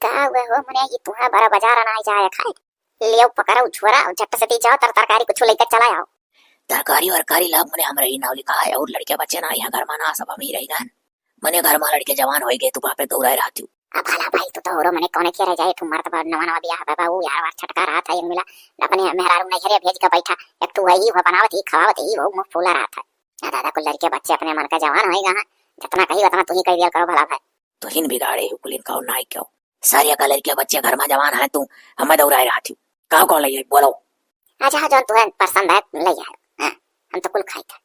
का हुआ हो मने ये तुम्हारा बड़ा बाजार ना जाए खाए ले पकड़ा छोरा झट से जाओ तरकारी कुछ लेकर चला आओ। तरकारी वरकारी लाभ मने हमरे ही नाव लिखा है और लड़के बच्चे ना यहाँ घर में ना सब हम ही रहेगा मने घर में लड़के जवान हो गए तू वहाँ पे दौड़ा रहती हूँ। अब भला भाई तू तो औरो मने कोने के रह जाए तुम मरत नवा नवा बियाह बाबा वो यार छटका रहा था ये मिला अपने मेहरारू ने घरे भेज के बैठा एक तू वही हो बनावत ही खवावत ही वो मुंह फूला रहा था। दादा को लड़के बच्चे अपने मन का जवान होएगा जितना कही उतना तू ही कह दिया करो भला भाई। तो हिन बिगाड़े हो कुलिन का ना क्यों सारे का लड़के बच्चे घर में जवान है तू हमें दौड़ा रहती हूँ कहाँ कौन ले बोलो। अच्छा जो तुम्हें पसंद है ले जाओ हम तो कुल खाए थे।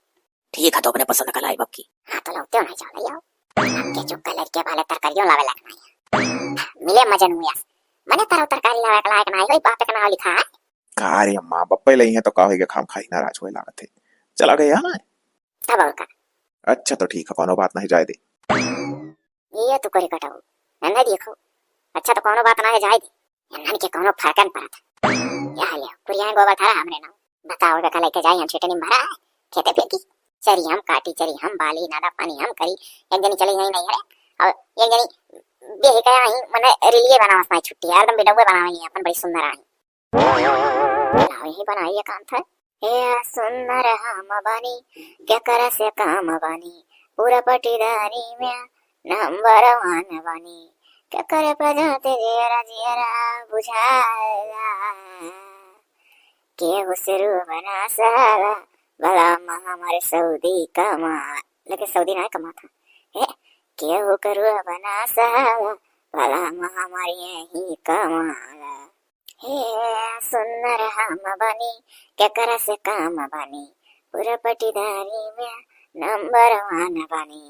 ठीक है तो अपने पसंद का लाई बक्की। हाँ तो लौटे नहीं जाओ ले आओ के जो कलर के वाले तरकारियों लावे लगना मिले मजन हुआ मने तरह तरकारी लावे लायक नहीं होई बाप का नाम लिखा है का रे अम्मा बप्पे लई है तो का होएगा खाम खाई नाराज होए लागत है चला गया ना सब का। अच्छा तो ठीक है कोनो बात नहीं जाए दे ये तो करे कटाओ नंदा देखो अच्छा तो कोनो बात ना है जाए दे नन के कोनो फर्क न पड़ता या ले कुरियां गोबर थारा हमरे नाम बताओ का लेके जाए हम छेटनी भरा खेते पे की चरी हम काटी चरी हम बाली नादा पानी हम करी एक जनी चली नहीं है और एक जनी बेही कया ही मने रिलिए बनावस ना छुट्टी एकदम बेडवे बनावनी अपन बड़ी सुंदर आई लावे ही बनाई काम था ए सुंदर हम बनी क्या कर से काम बनी पूरा पटीदारी में नंबर 1 बनी क्या करे प्रजाते जेरा बुझाया के हुसरू बना साला भला हमारे सऊदी कमा लेकिन सऊदी ना कमा था है के हो करू बना साला भला हमारे यही कमाला हे सुंदर हम बनी क्या कर से काम बनी पूरा पटीदारी में नंबर 1 बनी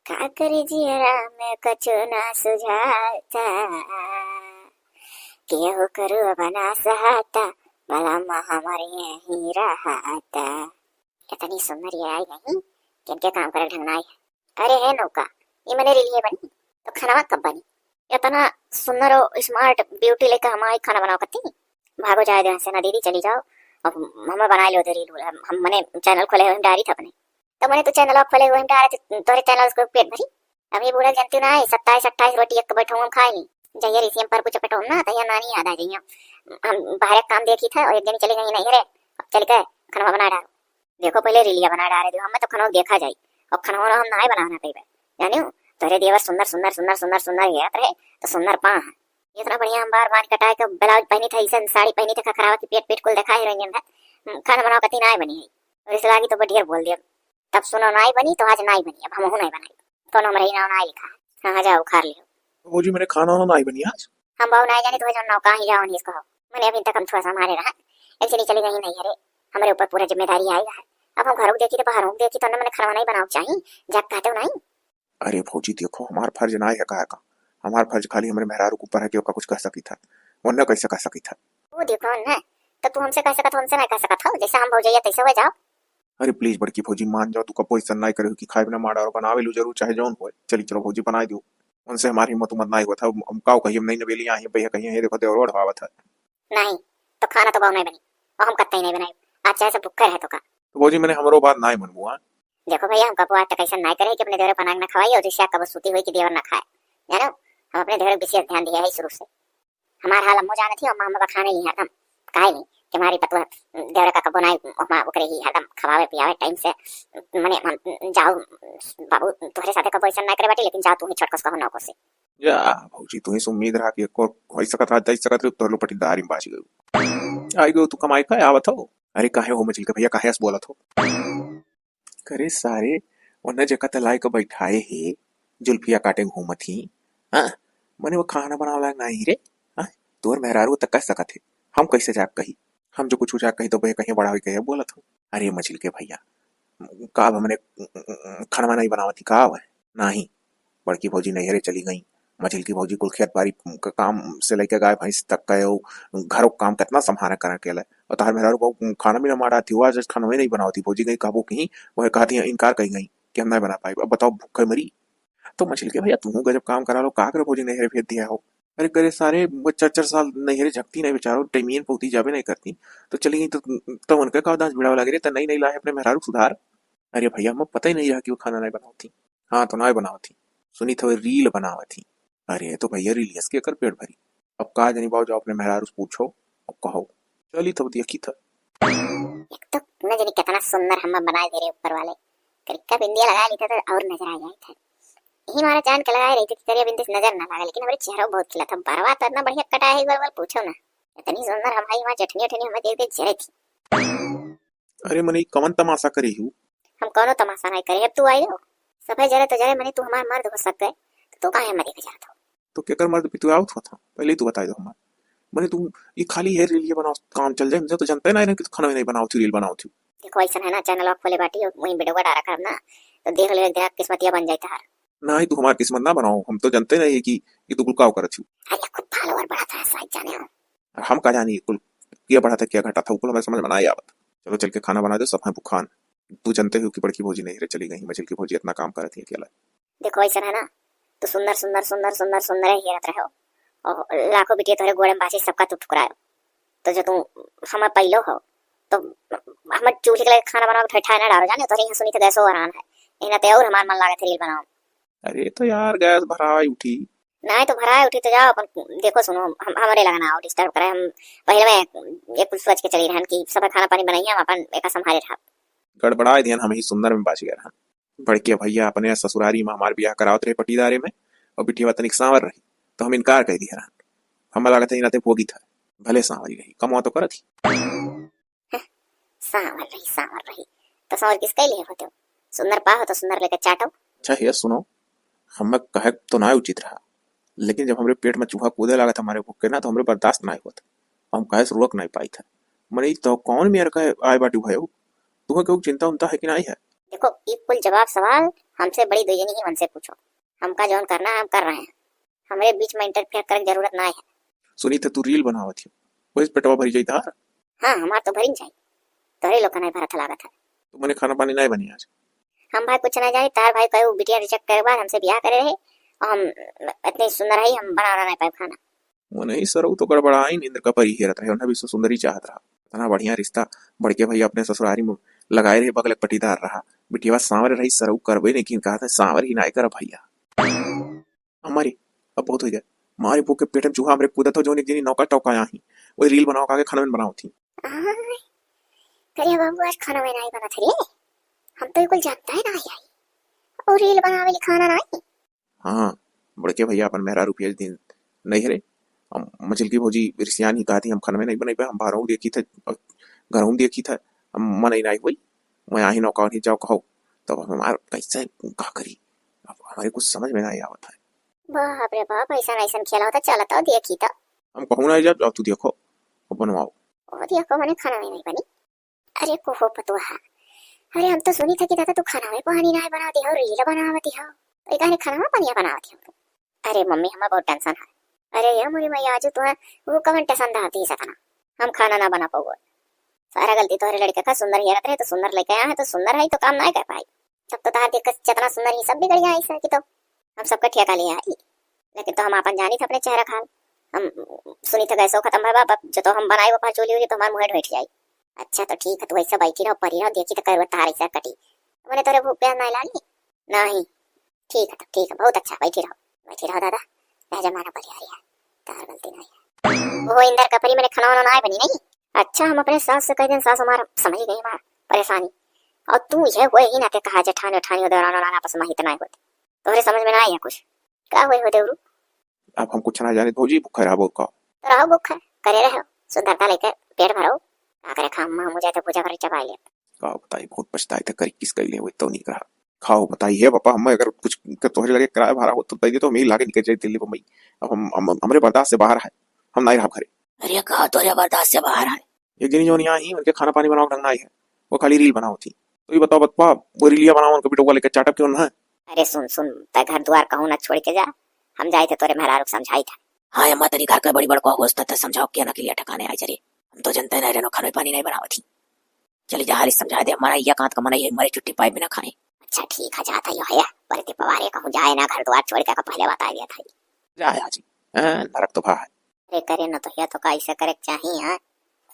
का करे जियरा में कछु ना सुझाता के हो करू बना सहाता भला हमारे यही रहता। इतनी सुंदर ये आई नहीं कि इनके काम करे ढंग ना आई। अरे है नौका ये मैंने लिए बनी तो खाना कब बनी इतना सुंदर और स्मार्ट ब्यूटी लेकर हमारी खाना बनाओ करती भागो जाए ध्यान से ना दीदी चली जाओ और हम बना लो दे रील हम मैंने चैनल खोले हुए डारी था अपने तो मैंने तो चैनल खोले हुए डारे तोरे चैनल उसको पेट भरी अब ये बूढ़ा जानती ना है 27-28 रोटी एक बैठा हम खाए नहीं जाइए रिसी हम पर कुछ पटो ना तो नानी याद आ जाइए हम बाहर काम देखी था और एक दिन चली गई नहीं रे अब चल के खाना बना डालो देखो पहले रिलिया बना डाले दो हमें तो खाना देखा जाए और खाना हम ना बनाना कहीं जानियो तोरे देवर सुंदर सुंदर सुंदर सुंदर सुंदर है रहे तो सुंदर पा है इतना बढ़िया हम बार बार कटाए के ब्लाउज पहनी था इसे साड़ी पहनी थी खराब की पेट पेट कुल दिखा ही रही है खाना बनाओ कती ना बनी है और इस लागी तो बढ़िया बोल दिया तब सुनो ना बनी तो आज ना बनी अब हम नहीं बनाई तो हम रही ना लिखा है हाँ जाओ खा लियो वो जी मैंने खाना नहीं बनी आज हम बाबू नहीं जाने तो जो नौका ही जाओ नहीं इसको मैंने अभी तक हम थोड़ा सा हमारे रहा ऐसे नहीं चली गई नहीं अरे हमारे ऊपर पूरा जिम्मेदारी आएगा अब हम घरों देखी तो बाहरों देखी तो मैंने खाना नहीं बनाओ चाहिए जब कहते हो नहीं। अरे फौजी देखो हमारा फर्ज ना है का हमारा फर्ज खाली हमारे मेहरारू के ऊपर है कि वो कुछ कर सकी था वरना कैसे कर सकी था वो देखो ना तो तू हमसे कह सकत हमसे नहीं कह सकत हो जैसे हम भौजैया तैसे हो जाओ। अरे प्लीज बड़की फौजी मान जाओ तू कब पोजिशन नहीं करे कि खाए बिना मारा और बनावे लो जरूर चाहे जौन होए चली चलो फौजी बना दो उनसे हमारी हिम्मत मत नहीं हुआ था हम काओ कहीं हम नहीं नवेली आई है कहीं है देखो देवर ढावा था नहीं तो खाना तो बाबू नहीं बनी और हम कत्ते ही नहीं बनाई आज चाहे सब भूखे रहे तो का तो फौजी मैंने हमरो बात नहीं मनबुआ देखो भैया हम कबो आज तक ऐसा नहीं करे कि अपने देवर पनाग ना खवाई और जिससे कबो सूती हुई कि देवर ना खाए जानो हम अपने देवर विशेष ध्यान दिया है शुरू से हमारा हाल अम्मू जाने थी और मामा खाने नहीं हरदम काहे नहीं कि हमारी पतवा देवर का कबो नहीं मां ओकरे ही हरदम खवावे पियावे टाइम से मने हम जाओ बाबू तोहरे साथे कबो ऐसा नहीं करे बाटी लेकिन जा तू ही छटकस कहो नौको से या भौजी तू ही उम्मीद रहा कि को होई सकत रहा दई सकत तो लो पटीदारी बाजी गयो आई गयो तू कमाई का आवत हो अरे काहे हो मछली का भैया काहे ऐसे बोलत हो करे सारे उन्हें जगह तलाई को बैठाए है जुल्फिया काटे घूमत ही हां मने वो खाना बनावला नहीं रे हां तोर मेहरारू तक कह सकत है हम कैसे जाक कही हम जो कुछ जाक कही तो भैया कहीं बड़ा होई कहे बोलत हो अरे मछली के भैया का हमने खाना नहीं बनावती का है नहीं बड़की भौजी नहीं रे चली गई मछली की भौजी कुल खेत बाड़ी का काम से लेके गाय भैंस तक का घरों काम कितना संभाला करा के ले और तार मेहरारू खाना भी ना मारा थी आज खाना भी नहीं बनावती भौजी गई काबू कहीं वह कहती इनकार कही गई कि हम नहीं बना पाई अब बताओ भूखे मरी तो मछली के भैया तू गजब काम करा लो का कर भौजी नहरे फेर दिया हो अरे करे सारे 4-4 साल नहरे झकती नहीं बेचारो टाइमियन पोती जावे नहीं करती तो चली गई तो उनके का दांत भिड़ाव लगे रे तो नहीं लाए अपने मेहरारू सुधार अरे भैया हमें पता ही नहीं रहा कि वो खाना नहीं बनावती हाँ तो नहीं बनावती सुनी तो रील बनावती अरे ये तो भैया रिलियस के कर पेट भरी। अब कहा जनी बाबू, जाओ अपने मेहरारू से पूछो अब कहो। चली तो देखी था। एक तो न जाने कितना सुंदर हम बनाए दे रहे ऊपर वाले। करिक्का बिंदिया लगा ली था तो और नजर आ जाए था। यही हमारा जान के लगाए रही थी कि करिया बिंदी से नजर ना लगा, लेकिन हमारे चेहरा बहुत खिला था। बरवा तो इतना बढ़िया कटा है, एक बार पूछो ना। इतनी सुंदर हमारी वहाँ चटनी उठनी हमें देख देख जरे थी। अरे मने कमन तमाशा करी हूँ। हम कौनो तमाशा नहीं करे, अब तू आई हो सफाई जरे तो जरे मने तू हमारा मर्द हो सक गए तो काहे हमें देख जात हो। तो क्या कर मर्द भी तू आवत हुआ था, पहले ही तू बता दो हमारे। मने तू ये खाली हेयर रील बनाओ काम चल जाए, मुझे तो जानते ना कि खाना भी नहीं बनाओ थी, रील बनाओ थी। देखो ऐसा है ना, चैनल ऑफ खोले बाटी और वहीं वीडियो डाला करना तो देख ले देख किस्मतिया बन जाता है। ना ही तू हमारी किस्मत ना बनाओ, हम तो जानते नहीं कि ये तू गुलकाव कर छी। अरे खुद फॉलोवर बढ़ाता है साइड जाने हो। हम का जानी कुल क्या बढ़ा था क्या घटा था, ऊपर हमें समझ में ना आई आवत। चलो चल के खाना बना दो सब है भूखान। तू जानते हो कि बड़की भौजी नहीं रहे, चली गई मछली की भौजी इतना काम करती है अकेला। देखो ऐसा है ना, तो सुंदर सुंदर सुंदर सुंदर सुंदर ही रहते रहो और लाखों बिटिया तोरे गोड़े में बाजी सबका तू ठुकरायो। तो जो तू हमार पहलो हो तो हम चूल्हे के लिए खाना बनाओ ठठा ना डालो जाने, तो सुनी तो गैसो आराम है इना ते और हमार मन लागे थे रील बनाओ। अरे तो यार गैस भराई उठी। नहीं तो भराए उठी तो जाओ अपन। देखो सुनो, हम हमारे लगाना आओ डिस्टर्ब करे। हम पहले में एक कुछ सोच के चली रहन कि सब खाना पानी बनाइए, हम अपन एक संभाले रहा। गड़बड़ाए ध्यान हम ही सुंदर में बाज गया। बड़के भैया अपने ससुरारी में हमारे ब्याह करावत रहे पटीदारे में, और बिटिया तनिक सांवर रही तो हम इनकार कर दिया। हम लागत नाते भोगी था, भले सांवरी रही कमवा तो करत ही। सांवर रही तो सांवर किसके लिए होते हो? सुंदर पा हो तो सुंदर लेकर चाटो। अच्छा ये सुनो, हमें कहे तो ना उचित रहा, लेकिन जब हमारे पेट में चूहा कूदे लगा था हमारे भूखे ना, तो हमारे बर्दाश्त ना होता, हम कहे से रोक नहीं पाई था। मने तो कौन मेरे का आए बाटू भाई, तुम्हें क्यों चिंता उनता है कि नहीं है? देखो ये कुल जवाब सवाल हमसे बड़ी दुजनी ही हमसे पूछो। हमका जौन करना है हम कर रहे हैं, हमारे बीच में इंटरफेयर करने की जरूरत ना है। सुनी तो तू रील बनावत थी, वो इस पेटवा भरी जाई था। हाँ हमार तो भरी चाहिए, तोरे लोग का नहीं भरा था लागत है। तो मैंने खाना पानी नहीं बनी आज। हम भाई कुछ नहीं जाने, तार भाई कहे बिटिया रिजेक्ट करे बाद हमसे ब्याह करे रहे और हम इतनी सुंदर है हम बनाना नहीं पाए खाना। वो नहीं सरऊ तो गड़बड़ा ही इंद्र का परी हेरत रहे, उन्हें भी सुंदरी चाहत रहा। इतना बढ़िया रिश्ता बड़के भैया अपने ससुरारी में लगाए रहे, बगल पटीदार रहा। बिटिया सांवर रही, सरऊ करवे नहीं, कहा था सांवर ही ना कर भैया हमारी। अब बहुत हो गया मारे भूखे पेट में चूहा हमारे कूदत हो, जो एक जनी नौका टौका ही वही रील बनाओ का खाना में बनाओ थी। करिया बाबू आज खाना में नहीं बना था रे, हम तो कुल जानता है ना आई और रील बनावे खाना नहीं। हाँ बड़के भैया अपन मेहरा रुपये दिन नहीं हरे, हम मछली की भौजी रिसियान ही कहा थी हम खाना में नहीं बनाई पाए, हम बाहरों देखी था घरों देखी था, हम मन ही नहीं हुई। मैं यहाँ नौका नहीं जाओ कहो तो हमारे कैसे कहा करी, अब हमारे कुछ समझ में नहीं आवत है। बाप रे बाप, ऐसा ऐसा खेला होता चलता हो देखी था। हम कहूँ ना जब तू देखो बनवाओ। और देखो मैंने खाना में नहीं बनी। अरे को हो पतवा, अरे हम तो सुनी था कि दादा तू खाना में पानी नहीं बनाती हो, रील बनावती हो, तो इकाने खाना में पानी बनावती हो। अरे मम्मी हमें बहुत टेंशन है। अरे यार मुझे मैं आज तो वो कवन टेंशन दाती सकना, हम खाना ना बना पाओ। सारा गलती तो लड़के का सुंदर ही रहे तो सुंदर लेके आया है तो सुंदर है तो काम नहीं कर पाई। तब तो तार देख जितना सुंदर ही सब बिगड़ गया ऐसा कि तो हम सबका ठेका लिया है। लेकिन तो हम अपन जानी थे अपने चेहरा खाल, हम सुनी थे गैसो खत्म है बाबा, जो तो हम बनाए वो पाचोली हुई तो हमारे मुँह बैठ जाए। अच्छा तो ठीक है, तू ऐसा बैठी रहो परी रहो देखी तो करवत तार ऐसा कटी मैंने तेरे भूख प्यास नहीं लानी नहीं। ठीक है तो ठीक है, बहुत अच्छा, बैठी रहो दादा, रह जमाना परिहारी है, तार गलती नहीं है। वो इंदर का परी मैंने खाना वाना नहीं बनी नहीं। अच्छा हम अपने सास से कह दें, सास हमारा समझ गई हमारा परेशानी, और तू ये हुए ही ना के कहा जेठानी उठानी दौरान आपस में इतना ही होते तोहरे समझ में ना आया कुछ क्या हुए हो देवरू। अब हम कुछ ना जाने भौजी भूखा रहा का तो रहो भूखा करे रहो, सुंदरता लेकर पेट भरो, क्या करे खा मुझे तो पूजा कर चबा ले। का बताई बहुत पछताए थे करी किस कइले हुई तो नहीं कहा। खाओ बताइए पापा, हम अगर कुछ तोहरे लगे किराया भाड़ा हो तो दे दे तो मेरी लागे निकल जाए दिल्ली मुंबई। अब हम हमारे बर्दाश्त से बाहर है, हम नहीं रहा घरे। अरे कहा तो बर्दाश्त से बाहर है। एक जनी जो यहाँ ही उनके खाना पानी बनाओ ढंग ना है, वो खाली रील बनाओ थी। तो ये बताओ बतपा वो रीलिया बनाओ उनका बिटोगा लेकर चाटप क्यों ना है। अरे सुन सुन ते घर द्वार कहूँ ना छोड़ के जा, हम जाए थे तोरे मेहरारू समझाई था। हाँ अम्मा तेरी घर का बड़ी बड़का होता था, समझाओ क्या ना के लिए ठिकाने आए जरे, हम तो जनता नहीं रहना खाने पानी नहीं बनावा थी। चली जा हाली समझा दे, हमारा ये कांत का मना ये हमारी छुट्टी पाए बिना खाने। अच्छा ठीक है जाता ही है, पर ते पवारे कहूँ जाए ना घर द्वार छोड़ के पहले बता दिया था। जाए जी नरक तो भा है। अरे करे न तो या तो कैसे करे चाहिए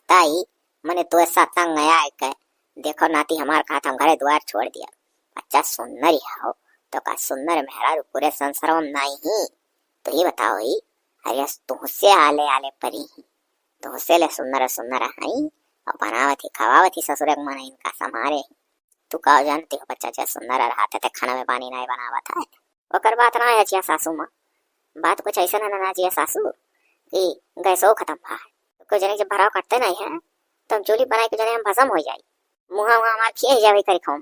ताई, मने तो ऐसा तंग आया है देखो नाती हमार खात हम घरे द्वार छोड़ दिया। अच्छा सुंदर ही हो तो का सुंदर मेहरा पूरे संसार में नहीं ही तो ही बताओ ही, अरे तुझसे आले आले परी ही, तुझसे ले सुंदर सुंदर हई और बनावत ही खवावत ही ससुर मन इनका समारे। तू का जानती हो बच्चा जैसे सुंदर रहते थे खाना में पानी नहीं बनावत है। ओकर बात ना है जिया सासू माँ, बात कुछ ऐसा ना जिया सासू कि गैसो खत्म भा है, कोई जने जब भराव करते नहीं है तो हम चूल्ही बनाए के जने हम भसम हो जाई, मुहा मुहा हमार खिए जावे करी खाऊं।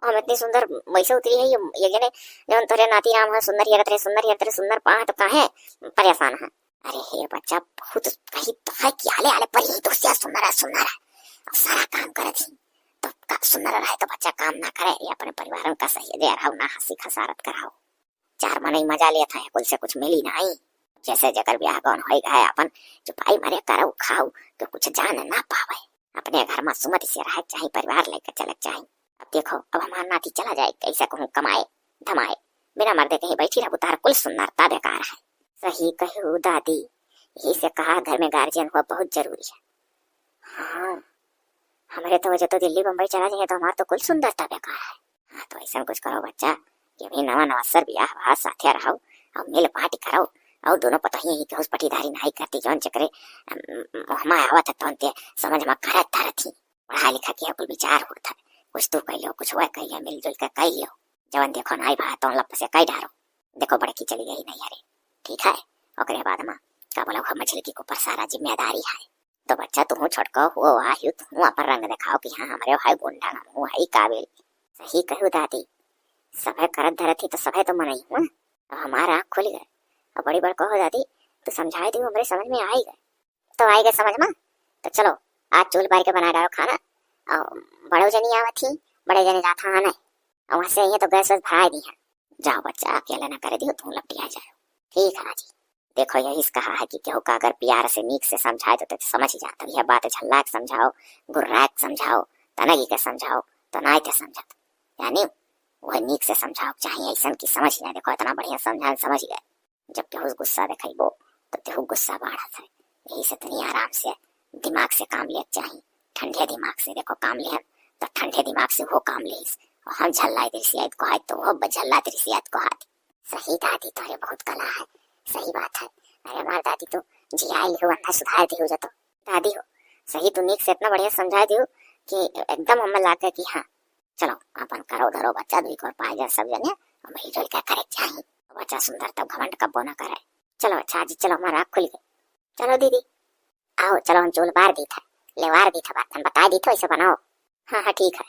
हम इतनी सुंदर वैसे उतरी है ये जने जौन तोरे नाती राम है सुंदर ये तेरे सुंदर ये तेरे सुंदर पा तो काहे परेशान है। अरे हे बच्चा बहुत कही तो है कि आले आले पर ही तो सुंदर है सारा काम करे थी तो सुंदर रहे तो बच्चा काम ना करे या अपने परिवार का सही दे रहा ना हंसी खसारत कराओ। चार मने मजा लिया था कुल से कुछ मिली नहीं, जैसे जकर ब्याह कौन हो गए अपन जो पाई मरे करो खाओ तो कुछ जान ना पावे, अपने घर में सुमति से रहे चाहे परिवार लेकर चले चाहे। अब देखो अब हमारा नाती चला जाए कैसे कहूँ कमाए धमाए बिना मर्दे कहीं बैठी रहो तार कुल सुंदरता बेकार है। सही कहू दादी, यही से कहा घर में गार्जियन हुआ बहुत जरूरी है। हाँ हमारे तो वजह तो दिल्ली बम्बई चला जाए तो हमारा तो कुल सुंदरता बेकार है। हाँ तो ऐसा कुछ करो बच्चा कि भी नवा नवा सर ब्याह बात साथे रहो और मिल पार्टी करो और दोनों पता ही कि उस पटीदारी नहीं करती जौन चक्रे हमारे आवत है तो समझ में करत थी पढ़ा लिखा किया कुल विचार होता है कुछ तू कह लो कुछ वह कह लियो मिलजुल कर कह लियो जवन देखो नाई भा तो लप से कह डारो देखो बड़े की चली गई नहीं अरे ठीक है। ओकरे बाद में का बोला हुआ मछली के ऊपर सारा जिम्मेदारी है तो बच्चा तू छोटको हो आयु तू अपन रंग दिखाओ कि हाँ हमारे है गुंडा हम है काबिल। सही कहू दादी सभे करत धरत थी तो सभे तो मनाई हूँ अब हमारा आँख खुल गए और बड़ी बड़ कहो दादी तो समझाई दी हमारे समझ में आई गए तो आई गए समझ में तो चलो आज चूल बार के बना डालो खाना और बड़ो जनी आवत थी बड़े जने जाता आना और वहां से ये तो गैस वैस भरा दी है। जाओ बच्चा अकेला ना करे दियो तुम लपटी आ जाओ। ठीक है जी देखो यही कहा है कि केहू का अगर प्यार से नीक से समझाए तो समझ ही जाता यह बात झल्ला के समझाओ गुर्रा के समझाओ तनगी के समझाओ तो ना के समझत यानी वह नीक से समझाओ चाहे ऐसा की समझ ही ना। देखो इतना बढ़िया समझा समझ गए जब केहू गुस्सा दिखाइबो तो तेहू गुस्सा बढ़त है। यही से तनी आराम से दिमाग से काम ले चाहिए ठंडे दिमाग से देखो काम ले तो ठंडे दिमाग से वो काम ले और हम झल्लाए दृश्यात को हाथ तो वो झल्ला दृश्यात को हाथ। सही दादी तोरे बहुत कला है सही बात है। अरे हमार दादी तो जियाई लियो अंधा सुधार दी हो जातो दादी हो सही तू नीक से इतना बढ़िया समझा दियो कि एकदम हम लाके कि हाँ चलो अपन करो धरो बच्चा दुई को पाए जा सब जने और मिलजुल के करे चाहिए बच्चा सुंदर तब घमंड कब्बो ना करे। चलो अच्छा जी चलो हमारा आँख खुल गई चलो दीदी आओ चलो हम चूल बार दी था लेवार दी था बात बता दी तो ऐसे बनाओ। हाँ हाँ ठीक है।